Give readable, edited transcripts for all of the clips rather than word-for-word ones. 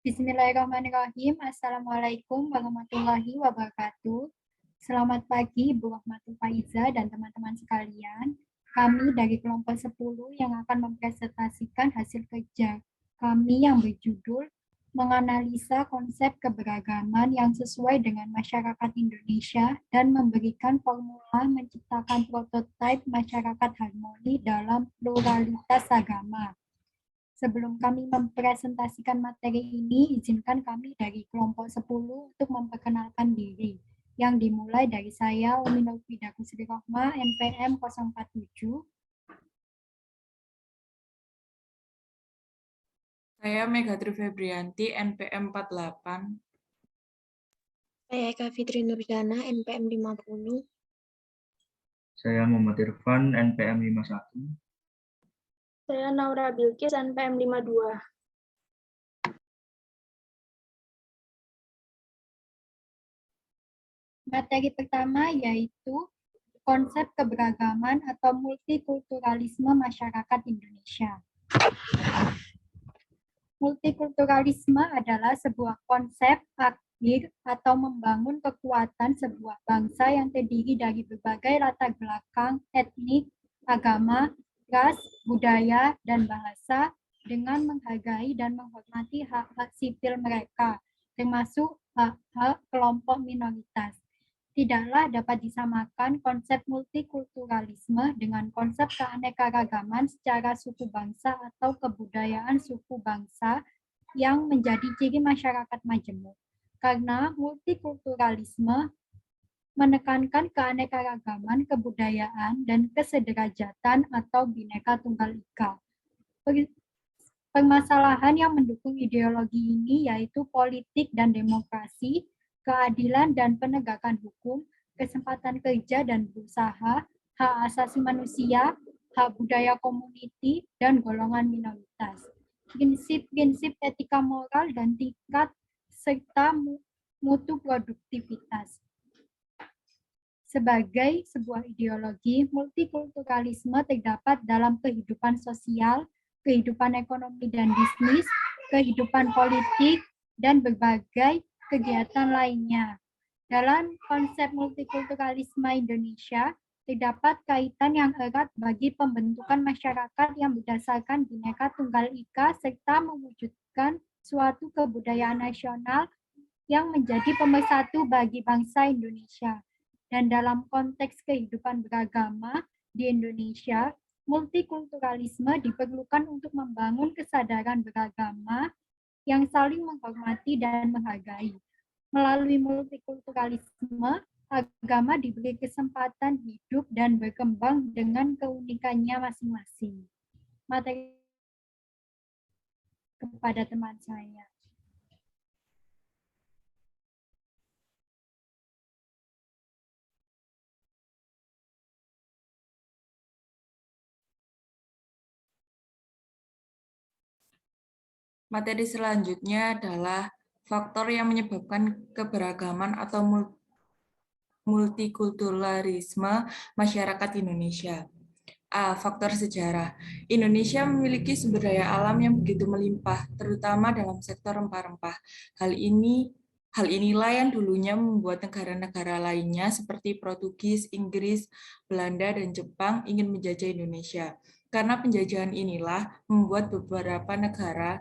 Bismillahirrahmanirrahim. Assalamualaikum warahmatullahi wabarakatuh. Selamat pagi, Ibu Rahmatul Faiza dan teman-teman sekalian. Kami dari kelompok 10 yang akan mempresentasikan hasil kerja kami yang berjudul menganalisa konsep keberagaman yang sesuai dengan masyarakat Indonesia dan memberikan formula menciptakan prototipe masyarakat harmoni dalam pluralitas agama. Sebelum kami mempresentasikan materi ini, izinkan kami dari kelompok 10 untuk memperkenalkan diri, yang dimulai dari saya, Umi Nurfida Kusri Rohma, NPM 047. Saya Megatri Febrianti, NPM 48. Saya Eka Fitri Nurjana, NPM 50. Saya Muhammad Irfan, NPM 51. Saya Naura Bilkis, NPM 52. Materi pertama yaitu konsep keberagaman atau multikulturalisme masyarakat Indonesia. Multikulturalisme adalah sebuah konsep akhir atau membangun kekuatan sebuah bangsa yang terdiri dari berbagai latar belakang etnik, agama, ras, budaya, dan bahasa dengan menghargai dan menghormati hak-hak sipil mereka, termasuk hak-hak kelompok minoritas. Tidaklah dapat disamakan konsep multikulturalisme dengan konsep keanekaragaman secara suku bangsa atau kebudayaan suku bangsa yang menjadi ciri masyarakat majemuk. Karena multikulturalisme menekankan keanekaragaman kebudayaan dan kesederajatan atau Bhinneka Tunggal Ika. Permasalahan yang mendukung ideologi ini yaitu politik dan demokrasi, keadilan dan penegakan hukum, kesempatan kerja dan berusaha, hak asasi manusia, hak budaya komuniti, dan golongan minoritas. Prinsip-prinsip etika moral dan tingkat serta mutu produktivitas. Sebagai sebuah ideologi, multikulturalisme terdapat dalam kehidupan sosial, kehidupan ekonomi dan bisnis, kehidupan politik, dan berbagai kegiatan lainnya. Dalam konsep multikulturalisme Indonesia, terdapat kaitan yang erat bagi pembentukan masyarakat yang berdasarkan Bhinneka Tunggal Ika serta mewujudkan suatu kebudayaan nasional yang menjadi pemersatu bagi bangsa Indonesia. Dan dalam konteks kehidupan beragama di Indonesia, multikulturalisme diperlukan untuk membangun kesadaran beragama yang saling menghormati dan menghargai. Melalui multikulturalisme, agama diberi kesempatan hidup dan berkembang dengan keunikannya masing-masing. Materi kepada teman saya. Materi selanjutnya adalah faktor yang menyebabkan keberagaman atau multikulturalisme masyarakat Indonesia. A. Faktor sejarah. Indonesia memiliki sumber daya alam yang begitu melimpah, terutama dalam sektor rempah-rempah. Hal inilah yang dulunya membuat negara-negara lainnya seperti Portugis, Inggris, Belanda, dan Jepang ingin menjajah Indonesia. Karena penjajahan inilah membuat beberapa negara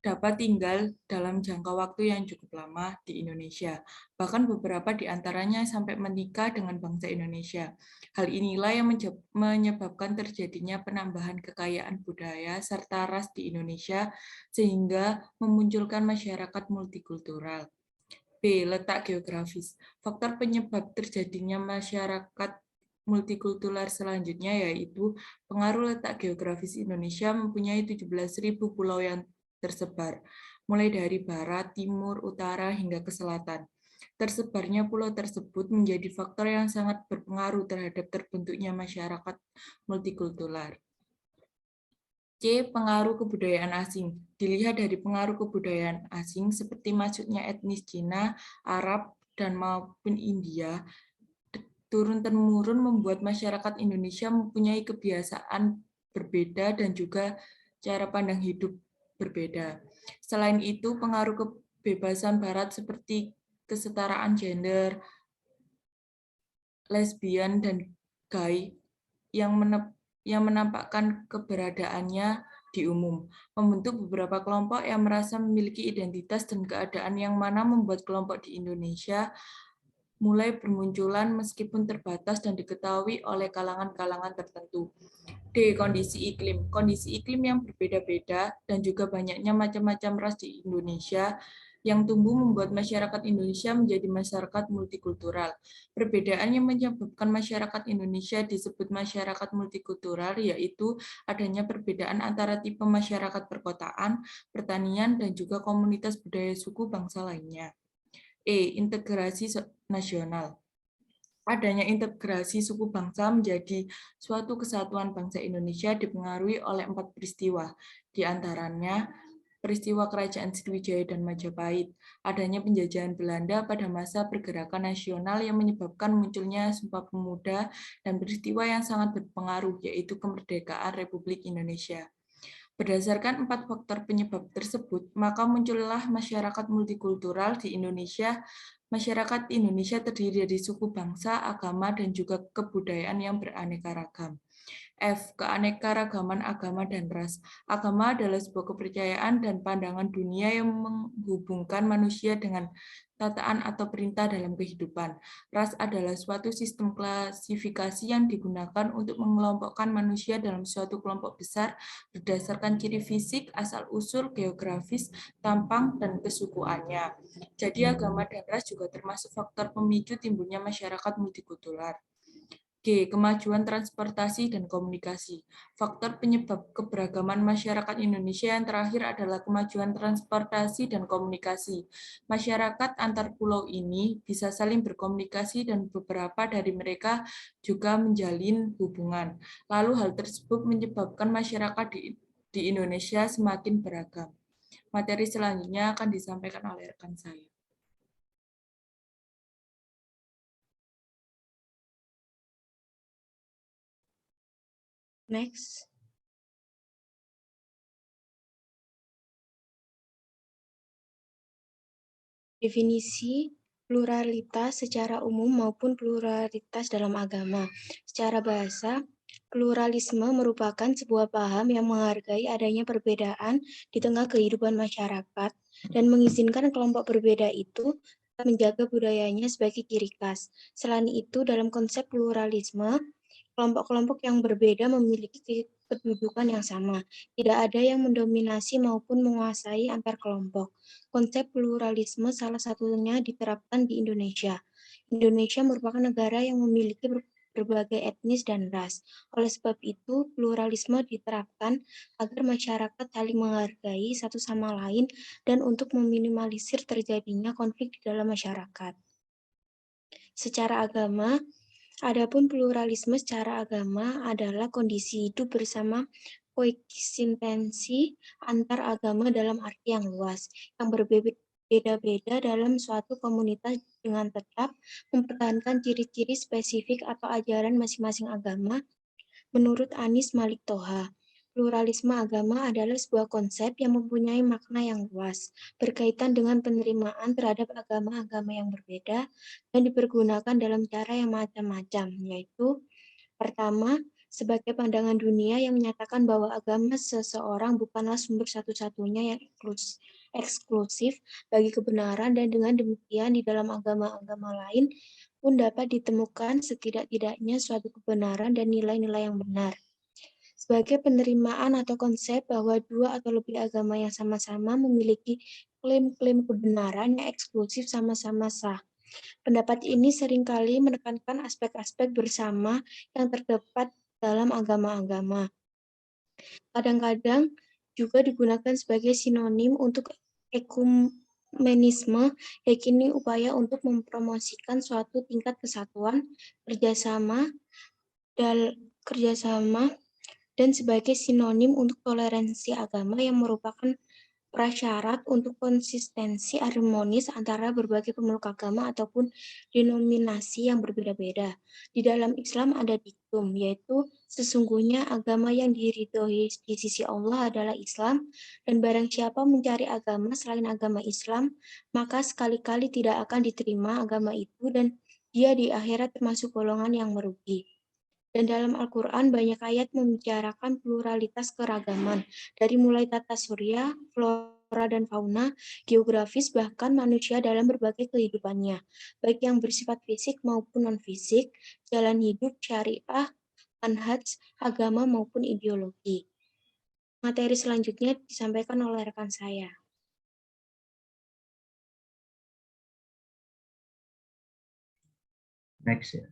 dapat tinggal dalam jangka waktu yang cukup lama di Indonesia. Bahkan beberapa di antaranya sampai menikah dengan bangsa Indonesia. Hal inilah yang menyebabkan terjadinya penambahan kekayaan budaya serta ras di Indonesia sehingga memunculkan masyarakat multikultural. B. Letak geografis. Faktor penyebab terjadinya masyarakat multikultural selanjutnya yaitu pengaruh letak geografis Indonesia mempunyai 17.000 pulau yang tersebar, mulai dari barat, timur, utara, hingga ke selatan. Tersebarnya pulau tersebut menjadi faktor yang sangat berpengaruh terhadap terbentuknya masyarakat multikultural. C. Pengaruh kebudayaan asing. Dilihat dari pengaruh kebudayaan asing seperti masuknya etnis Cina, Arab, dan maupun India, turun-temurun membuat masyarakat Indonesia mempunyai kebiasaan berbeda dan juga cara pandang hidup berbeda. Selain itu, pengaruh kebebasan Barat seperti kesetaraan gender, lesbian, dan gay yang menampakkan keberadaannya di umum, membentuk beberapa kelompok yang merasa memiliki identitas dan keadaan yang mana membuat kelompok di Indonesia mulai bermunculan meskipun terbatas dan diketahui oleh kalangan-kalangan tertentu. D. Kondisi iklim. Kondisi iklim yang berbeda-beda dan juga banyaknya macam-macam ras di Indonesia yang tumbuh membuat masyarakat Indonesia menjadi masyarakat multikultural. Perbedaan yang menyebabkan masyarakat Indonesia disebut masyarakat multikultural yaitu adanya perbedaan antara tipe masyarakat perkotaan, pertanian, dan juga komunitas budaya suku bangsa lainnya. E. Integrasi nasional. Adanya integrasi suku bangsa menjadi suatu kesatuan bangsa Indonesia dipengaruhi oleh 4 peristiwa, di antaranya peristiwa Kerajaan Sriwijaya dan Majapahit, adanya penjajahan Belanda pada masa pergerakan nasional yang menyebabkan munculnya Sumpah Pemuda, dan peristiwa yang sangat berpengaruh, yaitu kemerdekaan Republik Indonesia. Berdasarkan 4 faktor penyebab tersebut, maka muncullah masyarakat multikultural di Indonesia. Masyarakat Indonesia terdiri dari suku bangsa, agama, dan juga kebudayaan yang beraneka ragam. F. Keanekaragaman agama dan ras. Agama adalah sebuah kepercayaan dan pandangan dunia yang menghubungkan manusia dengan tataan atau perintah dalam kehidupan. Ras adalah suatu sistem klasifikasi yang digunakan untuk mengelompokkan manusia dalam suatu kelompok besar berdasarkan ciri fisik, asal-usul, geografis, tampang, dan kesukuannya. Jadi agama dan ras juga termasuk faktor pemicu timbulnya masyarakat multikultural. G. Kemajuan transportasi dan komunikasi. Faktor penyebab keberagaman masyarakat Indonesia yang terakhir adalah kemajuan transportasi dan komunikasi. Masyarakat antar pulau ini bisa saling berkomunikasi dan beberapa dari mereka juga menjalin hubungan. Lalu hal tersebut menyebabkan masyarakat di Indonesia semakin beragam. Materi selanjutnya akan disampaikan oleh rekan saya. Next. Definisi pluralitas secara umum maupun pluralitas dalam agama. Secara bahasa, pluralisme merupakan sebuah paham yang menghargai adanya perbedaan di tengah kehidupan masyarakat dan mengizinkan kelompok berbeda itu menjaga budayanya sebagai ciri khas. Selain itu, dalam konsep pluralisme, kelompok-kelompok yang berbeda memiliki kedudukan yang sama. Tidak ada yang mendominasi maupun menguasai antar kelompok. Konsep pluralisme salah satunya diterapkan di Indonesia. Indonesia merupakan negara yang memiliki berbagai etnis dan ras. Oleh sebab itu, pluralisme diterapkan agar masyarakat saling menghargai satu sama lain dan untuk meminimalisir terjadinya konflik di dalam masyarakat. Secara agama, adapun pluralisme secara agama adalah kondisi hidup bersama koeksistensi antar agama dalam arti yang luas, yang berbeda-beda dalam suatu komunitas dengan tetap mempertahankan ciri-ciri spesifik atau ajaran masing-masing agama. Menurut Anis Malik Toha, pluralisme agama adalah sebuah konsep yang mempunyai makna yang luas, berkaitan dengan penerimaan terhadap agama-agama yang berbeda dan dipergunakan dalam cara yang macam-macam, yaitu pertama, sebagai pandangan dunia yang menyatakan bahwa agama seseorang bukanlah sumber satu-satunya yang eksklusif bagi kebenaran, dan dengan demikian di dalam agama-agama lain pun dapat ditemukan setidak-tidaknya suatu kebenaran dan nilai-nilai yang benar. Sebagai penerimaan atau konsep bahwa dua atau lebih agama yang sama-sama memiliki klaim-klaim kebenaran yang eksklusif sama-sama sah. Pendapat ini seringkali menekankan aspek-aspek bersama yang terdapat dalam agama-agama. Kadang-kadang juga digunakan sebagai sinonim untuk ekumenisme, yakni upaya untuk mempromosikan suatu tingkat kesatuan, kerjasama, dan sebagai sinonim untuk toleransi agama yang merupakan prasyarat untuk konsistensi harmonis antara berbagai pemeluk agama ataupun denominasi yang berbeda-beda. Di dalam Islam ada diktum, yaitu Sesungguhnya agama yang diridhoi di sisi Allah adalah Islam, dan barang siapa mencari agama selain agama Islam, maka sekali-kali tidak akan diterima agama itu dan dia di akhirat termasuk golongan yang merugi. Dan dalam Al-Quran banyak ayat membicarakan pluralitas keragaman, dari mulai tata surya, flora dan fauna, geografis, bahkan manusia dalam berbagai kehidupannya, baik yang bersifat fisik maupun non-fisik, jalan hidup, syariah, manhaj, agama maupun ideologi. Materi selanjutnya disampaikan oleh rekan saya. Next ya.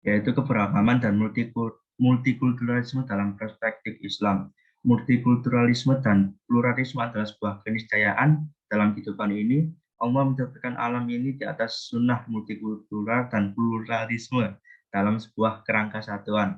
Yaitu keberagaman dan multikulturalisme dalam perspektif Islam. Multikulturalisme dan pluralisme adalah sebuah keniscayaan dalam kehidupan ini. Allah menciptakan alam ini di atas sunnah multikultural dan pluralisme dalam sebuah kerangka satuan.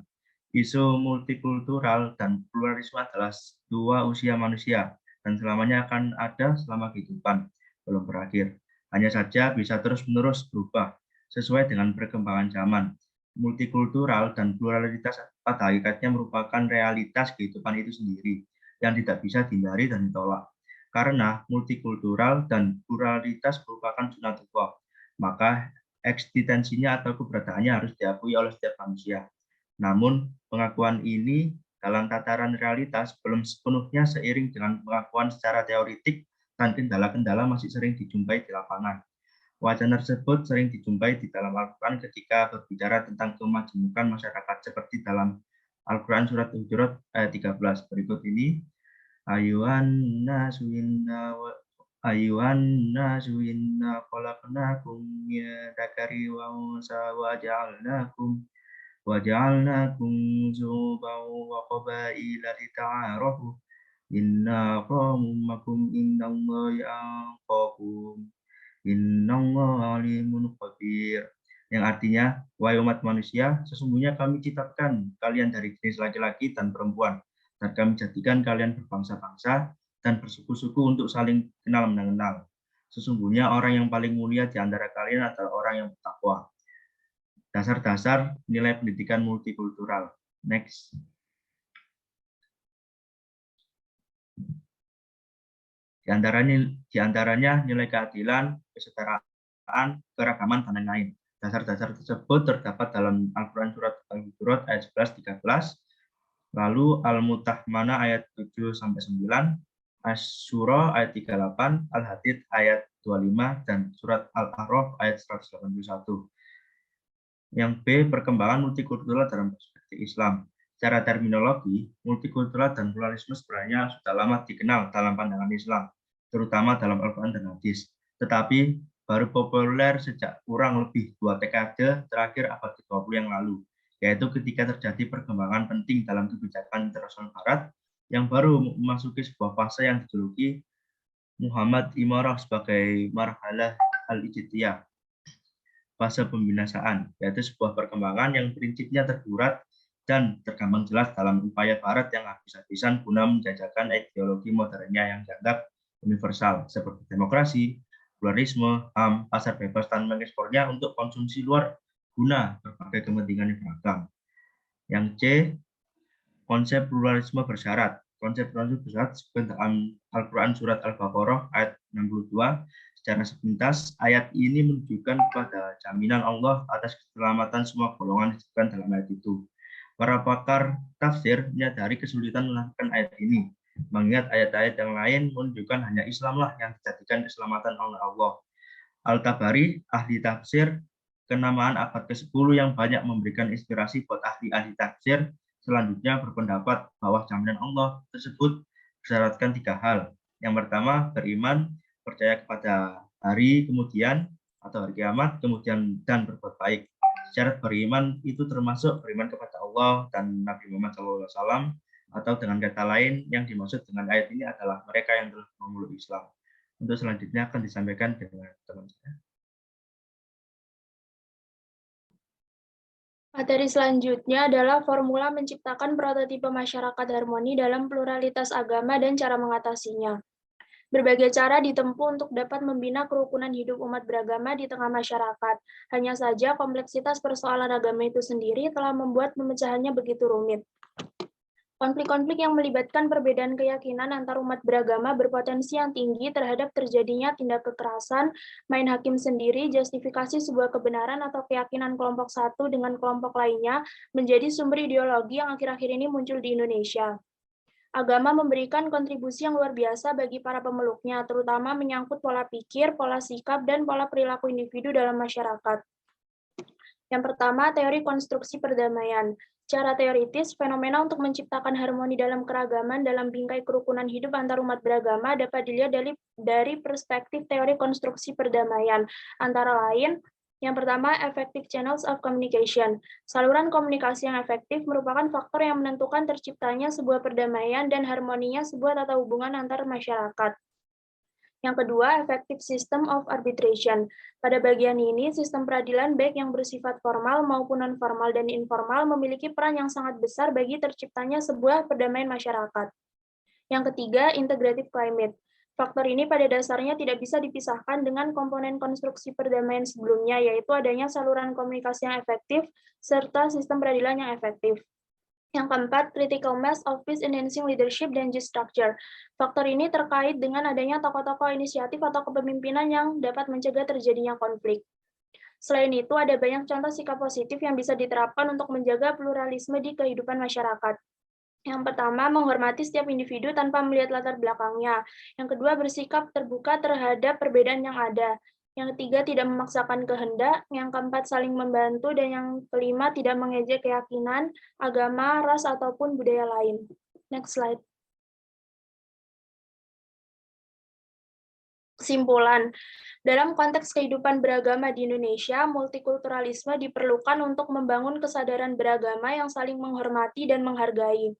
Isu multikultural dan pluralisme adalah dua usia manusia dan selamanya akan ada selama kehidupan belum berakhir. Hanya saja bisa terus-menerus berubah sesuai dengan perkembangan zaman. Multikultural dan pluralitas pada hakikatnya merupakan realitas kehidupan itu sendiri yang tidak bisa dihindari dan ditolak. Karena multikultural dan pluralitas merupakan sunatullah, maka eksistensinya atau keberadaannya harus diakui oleh setiap manusia. Namun, pengakuan ini dalam tataran realitas belum sepenuhnya seiring dengan pengakuan secara teoritik dan kendala-kendala masih sering dijumpai di lapangan. Wacana tersebut sering dijumpai di dalam Al-Quran ketika berbicara tentang kemajemukan masyarakat seperti dalam Al-Quran surat Hujurat ayat 13. Berikut ini, ayuhan nasu inna khalaqnakum min dzakari wa unsa wa ja'alnakum syu'uban wa qabaila lita'arafu inna akramakum indallahi atqakum Innallaha alimun khabir, yang artinya, wahai umat manusia, sesungguhnya kami ciptakan kalian dari jenis laki-laki dan perempuan, dan kami jadikan kalian berbangsa-bangsa dan bersuku-suku untuk saling kenal mengenal. Sesungguhnya orang yang paling mulia di antara kalian adalah orang yang bertakwa. Dasar-dasar nilai pendidikan multikultural. Next. Di antaranya nilai keadilan, kesetaraan, keragaman, dan lain-lain. Dasar-dasar tersebut terdapat dalam Al-Quran surat Al-Hujurat ayat 11-13, lalu Al-Mutahmanah ayat 7-9, Asy-Syura ayat 38, Al-Hadid ayat 25, dan surat Al-A'raf ayat 181. Yang B, perkembangan multikultural dalam perspektif Islam. Secara terminologi, multikultural dan pluralisme sebenarnya sudah lama dikenal dalam pandangan Islam, terutama dalam Al-Quran dan Hadis. Tetapi baru populer sejak kurang lebih 2 dekade terakhir abad ke-20 yang lalu, yaitu ketika terjadi perkembangan penting dalam kebijakan internasional Barat yang baru memasuki sebuah fase yang dijuluki Muhammad Imarah sebagai marhalah al-ijtiyah, fase pembinasaan, yaitu sebuah perkembangan yang prinsipnya terburat dan tergambar jelas dalam upaya Barat yang habis-habisan guna menjajakan ideologi modernnya yang dianggap universal, seperti demokrasi, pluralisme, HAM, pasar bebas, dan mengekspornya untuk konsumsi luar guna berbagai kepentingan yang beragam. Yang C, konsep pluralisme bersyarat. Konsep pluralisme bersyarat disebut dalam Al-Quran surat Al-Baqarah ayat 62. Secara sepintas, ayat ini menunjukkan kepada jaminan Allah atas keselamatan semua golongan disebutkan dalam ayat itu. Para pakar tafsir menyadari kesulitan melakukan ayat ini, mengingat ayat-ayat yang lain menunjukkan hanya Islamlah yang dijadikan keselamatan oleh Allah. Al-Tabari, ahli tafsir kenamaan abad ke-10 yang banyak memberikan inspirasi buat ahli-ahli tafsir, selanjutnya berpendapat bahwa jaminan Allah tersebut bersyaratkan 3 hal. Yang pertama, beriman, percaya kepada hari kemudian atau hari kiamat, kemudian dan berbuat baik. Syarat beriman itu termasuk beriman kepada Allah dan Nabi Muhammad SAW, atau dengan kata lain yang dimaksud dengan ayat ini adalah mereka yang telah memeluk Islam. Untuk selanjutnya akan disampaikan dengan teman saya. Materi selanjutnya adalah formula menciptakan prototipe masyarakat harmoni dalam pluralitas agama dan cara mengatasinya. Berbagai cara ditempuh untuk dapat membina kerukunan hidup umat beragama di tengah masyarakat. Hanya saja kompleksitas persoalan agama itu sendiri telah membuat pemecahannya begitu rumit. Konflik-konflik yang melibatkan perbedaan keyakinan antar umat beragama berpotensi yang tinggi terhadap terjadinya tindak kekerasan, main hakim sendiri, justifikasi sebuah kebenaran atau keyakinan kelompok satu dengan kelompok lainnya menjadi sumber ideologi yang akhir-akhir ini muncul di Indonesia. Agama memberikan kontribusi yang luar biasa bagi para pemeluknya, terutama menyangkut pola pikir, pola sikap, dan pola perilaku individu dalam masyarakat. Yang pertama, teori konstruksi perdamaian. Secara teoritis, fenomena untuk menciptakan harmoni dalam keragaman dalam bingkai kerukunan hidup antar umat beragama dapat dilihat dari perspektif teori konstruksi perdamaian. Antara lain, yang pertama, effective channels of communication. Saluran komunikasi yang efektif merupakan faktor yang menentukan terciptanya sebuah perdamaian dan harmoninya sebuah tata hubungan antar masyarakat. Yang kedua, effective system of arbitration. Pada bagian ini, sistem peradilan baik yang bersifat formal maupun non-formal dan informal memiliki peran yang sangat besar bagi terciptanya sebuah perdamaian masyarakat. Yang ketiga, integrative climate. Faktor ini pada dasarnya tidak bisa dipisahkan dengan komponen konstruksi perdamaian sebelumnya, yaitu adanya saluran komunikasi yang efektif serta sistem peradilan yang efektif. Yang keempat, critical mass of peace enhancing leadership dan just structure. Faktor ini terkait dengan adanya tokoh-tokoh inisiatif atau kepemimpinan yang dapat mencegah terjadinya konflik. Selain itu, ada banyak contoh sikap positif yang bisa diterapkan untuk menjaga pluralisme di kehidupan masyarakat. Yang pertama, menghormati setiap individu tanpa melihat latar belakangnya. Yang kedua, bersikap terbuka terhadap perbedaan yang ada. Yang ketiga, tidak memaksakan kehendak. Yang keempat, saling membantu. Dan yang kelima, tidak mengejek keyakinan, agama, ras, ataupun budaya lain. Next slide. Kesimpulan, dalam konteks kehidupan beragama di Indonesia, multikulturalisme diperlukan untuk membangun kesadaran beragama yang saling menghormati dan menghargai.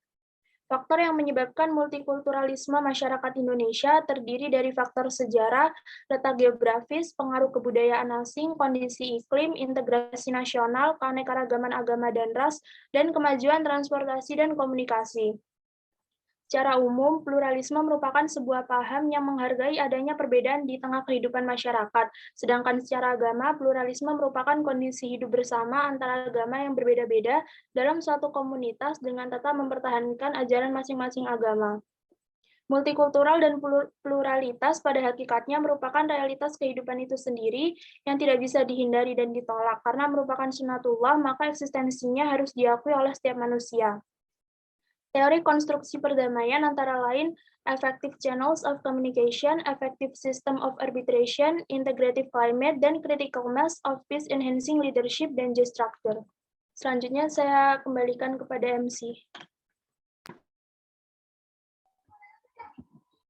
Faktor yang menyebabkan multikulturalisme masyarakat Indonesia terdiri dari faktor sejarah, letak geografis, pengaruh kebudayaan asing, kondisi iklim, integrasi nasional, keanekaragaman agama dan ras, dan kemajuan transportasi dan komunikasi. Secara umum, pluralisme merupakan sebuah paham yang menghargai adanya perbedaan di tengah kehidupan masyarakat. Sedangkan secara agama, pluralisme merupakan kondisi hidup bersama antara agama yang berbeda-beda dalam suatu komunitas dengan tetap mempertahankan ajaran masing-masing agama. Multikultural dan pluralitas pada hakikatnya merupakan realitas kehidupan itu sendiri yang tidak bisa dihindari dan ditolak. Karena merupakan sunnatullah, maka eksistensinya harus diakui oleh setiap manusia. Teori konstruksi perdamaian antara lain effective channels of communication, effective system of arbitration, integrative climate, dan critical mass of peace enhancing leadership dan just structure. Selanjutnya saya kembalikan kepada MC.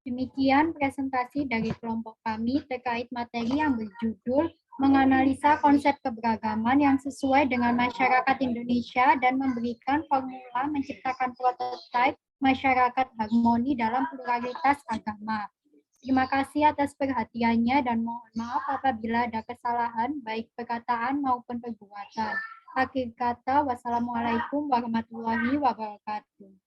Demikian presentasi dari kelompok kami terkait materi yang berjudul menganalisa konsep keberagaman yang sesuai dengan masyarakat Indonesia dan memberikan formula menciptakan prototipe masyarakat harmoni dalam pluralitas agama. Terima kasih atas perhatiannya dan mohon maaf apabila ada kesalahan baik perkataan maupun perbuatan. Akhir kata, wassalamualaikum warahmatullahi wabarakatuh.